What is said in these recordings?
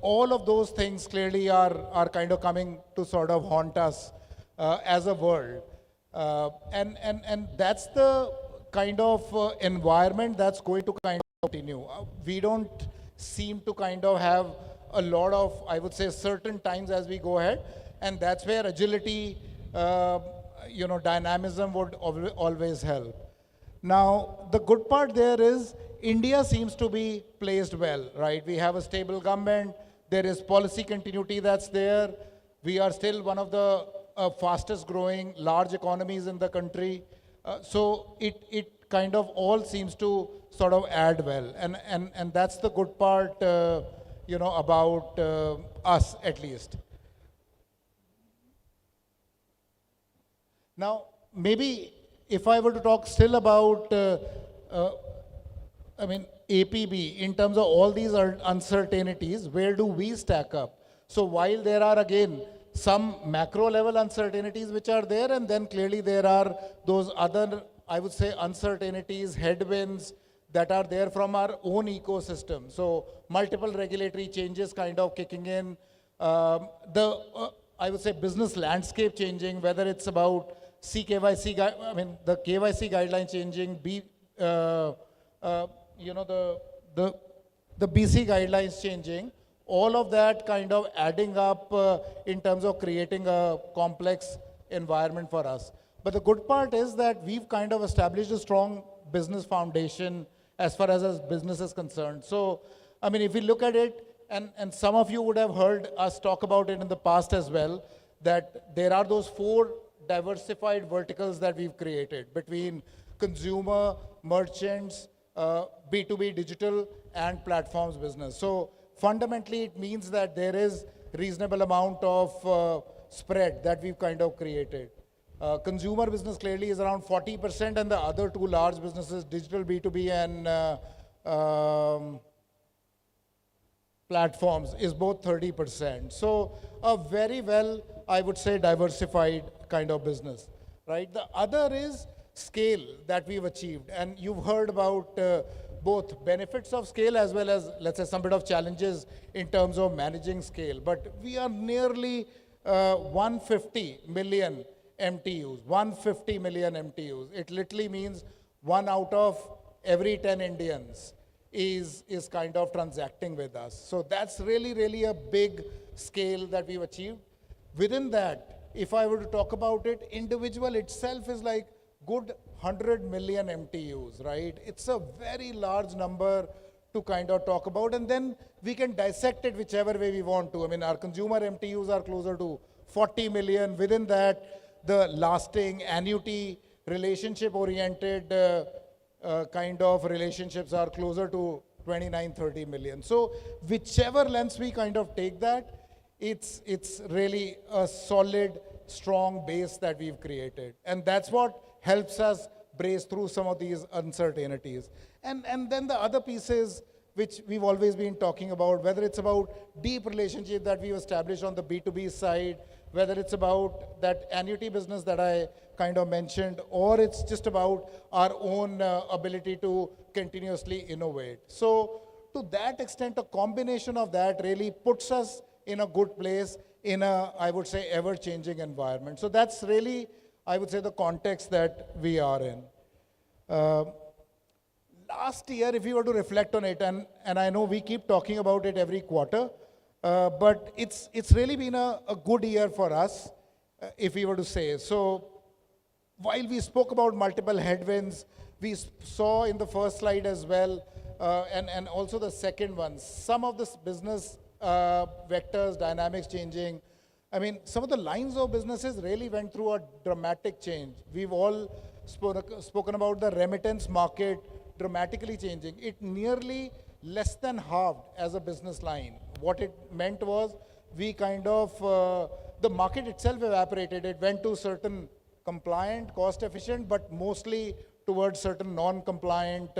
all of those things clearly are kind of coming to sort of haunt us as a world. And that's the kind of environment that's going to kind of continue. We don't seem to kind of have a lot of, I would say, certain times as we go ahead, and that's where agility, dynamism would always help. Now, the good part there is India seems to be placed well, right? We have a stable government. There is policy continuity that's there. We are still one of the fastest growing large economies in the country. So it kind of all seems to sort of add well. And that's the good part, about us at least. Now, maybe if I were to talk still about, APB, in terms of all these uncertainties, where do we stack up? So while there are, again, some macro level uncertainties which are there, and then clearly there are those other, I would say, uncertainties, headwinds that are there from our own ecosystem. So multiple regulatory changes kind of kicking in, I would say, business landscape changing, whether it's about CKYC, the KYC guidelines changing, the BC guidelines changing, all of that kind of adding up in terms of creating a complex environment for us. But the good part is that we've kind of established a strong business foundation as far as business is concerned. So, if we look at it, and some of you would have heard us talk about it in the past as well, that there are those 4 diversified verticals that we've created between consumer, merchants, B2B digital, and platforms business. So fundamentally, it means that there is reasonable amount of spread that we've kind of created. Consumer business clearly is around 40%, and the other 2 large businesses, digital B2B and platforms, is both 30%. So a very well, I would say, diversified kind of business, right? The other is scale that we've achieved. And you've heard about both benefits of scale as well as, let's say, some bit of challenges in terms of managing scale. But we are nearly 150 million MTUs, 150 million MTUs. It literally means 1 out of every 10 Indians is kind of transacting with us. So that's really, really a big scale that we've achieved. Within that, if I were to talk about it, individual itself is like good 100 million MTUs, right? It's a very large number to kind of talk about, and then we can dissect it whichever way we want to. Our consumer MTUs are closer to 40 million. Within that, the lasting annuity relationship-oriented kind of relationships are closer to 29, 30 million. So whichever lens we kind of take that, it's really a solid, strong base that we've created. And that's what helps us brace through some of these uncertainties. And then the other pieces which we've always been talking about, whether it's about deep relationship that we've established on the B2B side, whether it's about that annuity business that I kind of mentioned, or it's just about our own ability to continuously innovate. So to that extent, a combination of that really puts us in a good place in a, I would say, ever-changing environment. So that's really, I would say, the context that we are in. Last year, if you were to reflect on it, and I know we keep talking about it every quarter, but it's really been a good year for us, if we were to say. So while we spoke about multiple headwinds, we saw in the first slide as well, and also the second one, some of this business vectors, dynamics changing. Some of the lines of businesses really went through a dramatic change. We've all spoken about the remittance market dramatically changing. It nearly less than halved as a business line. What it meant was we kind of, the market itself evaporated. It went to certain compliant, cost efficient, but mostly towards certain non-compliant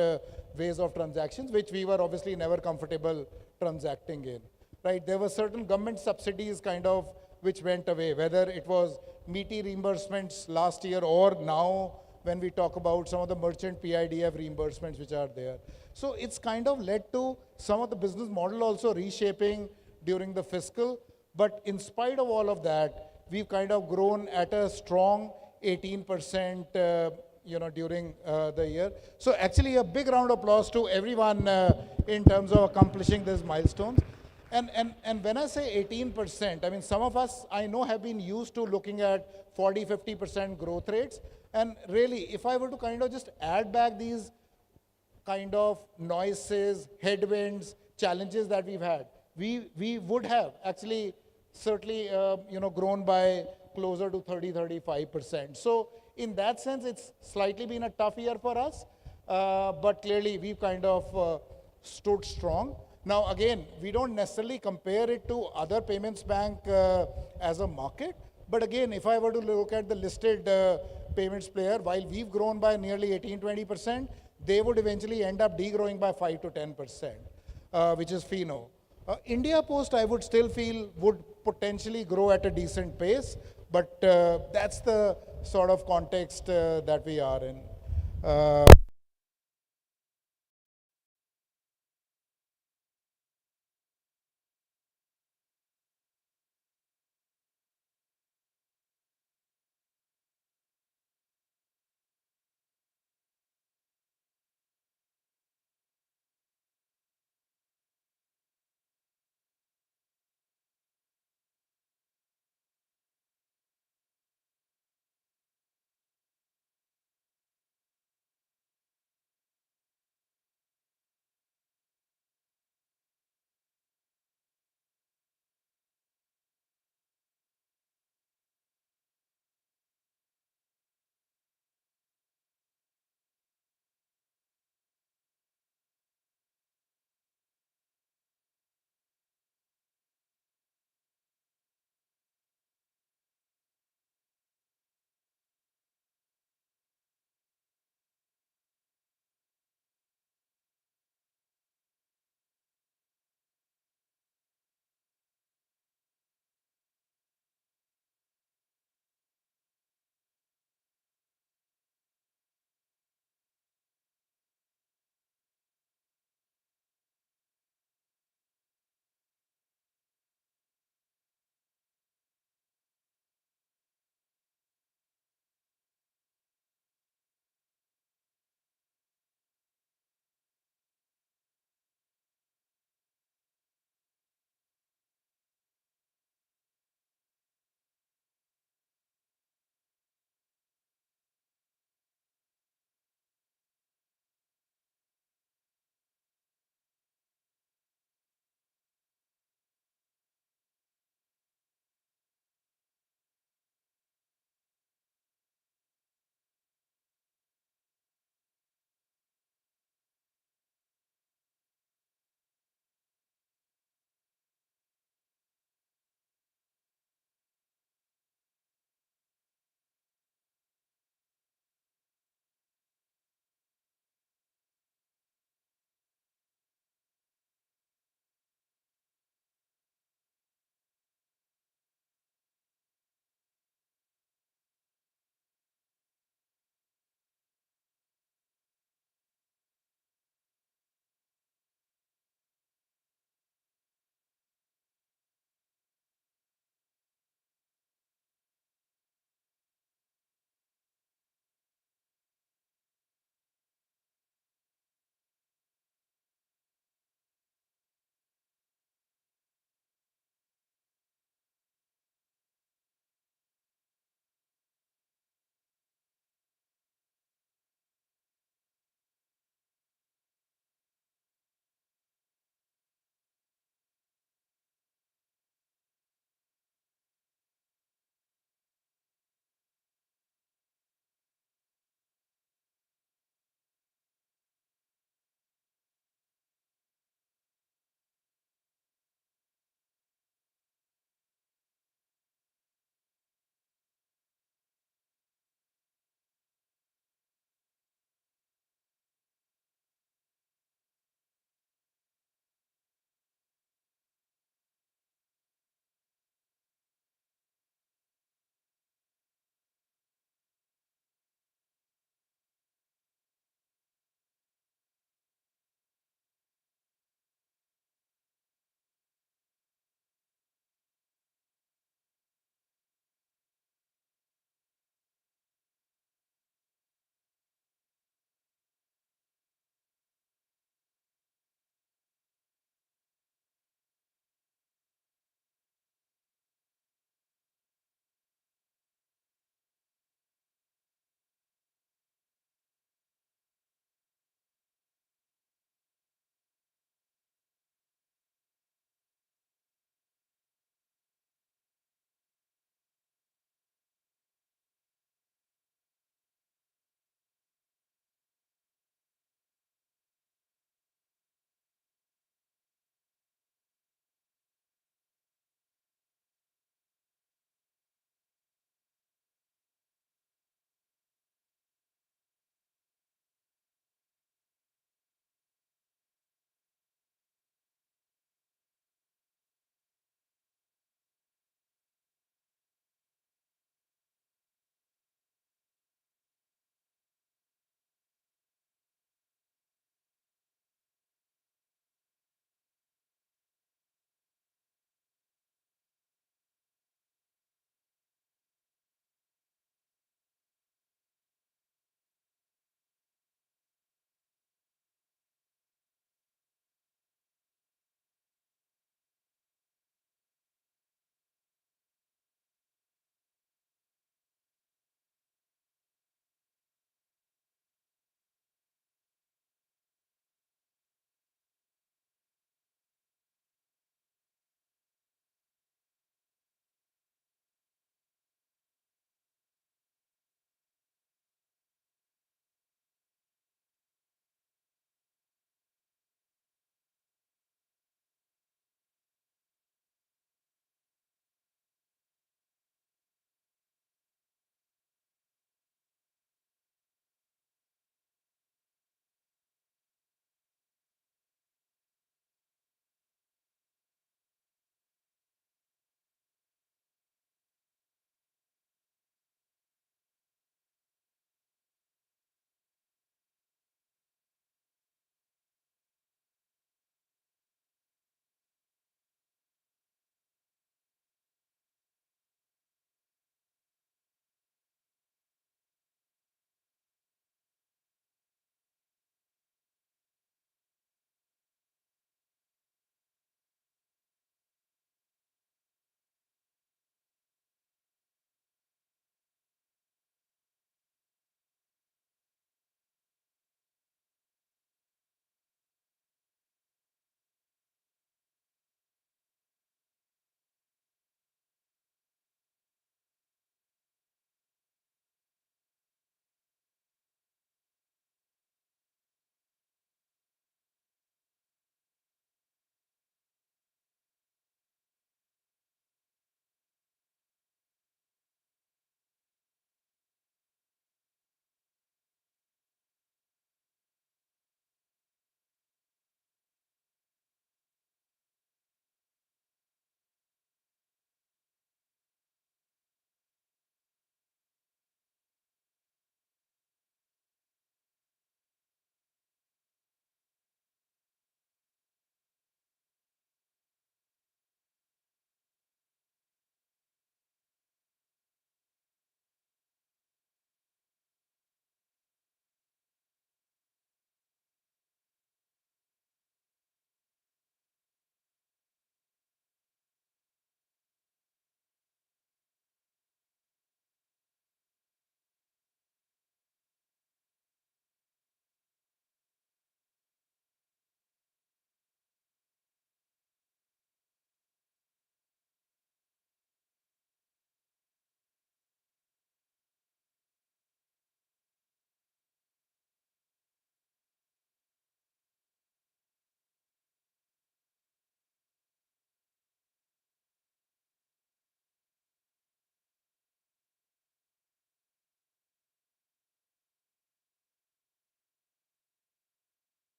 ways of transactions, which we were obviously never comfortable transacting in. Right? There were certain government subsidies kind of which went away, whether it was meaty reimbursements last year or now when we talk about some of the merchant PIDF reimbursements which are there. So it's kind of led to some of the business model also reshaping during the fiscal. But in spite of all of that, we've kind of grown at a strong 18%, during the year. So actually a big round of applause to everyone in terms of accomplishing these milestones. And when I say 18%, I mean, some of us I know have been used to looking at 40, 50% growth rates. And really, if I were to kind of just add back these kind of noises, headwinds, challenges that we've had, we would have actually certainly grown by closer to 30, 35%. So in that sense, it's slightly been a tough year for us, but clearly we've kind of stood strong. Now again, we don't necessarily compare it to other payments bank as a market, but again, if I were to look at the listed payments player, while we've grown by nearly 18, 20%, they would eventually end up degrowing by 5 to 10%, which is Fino. India Post, I would still feel, would potentially grow at a decent pace, but that's the sort of context that we are in.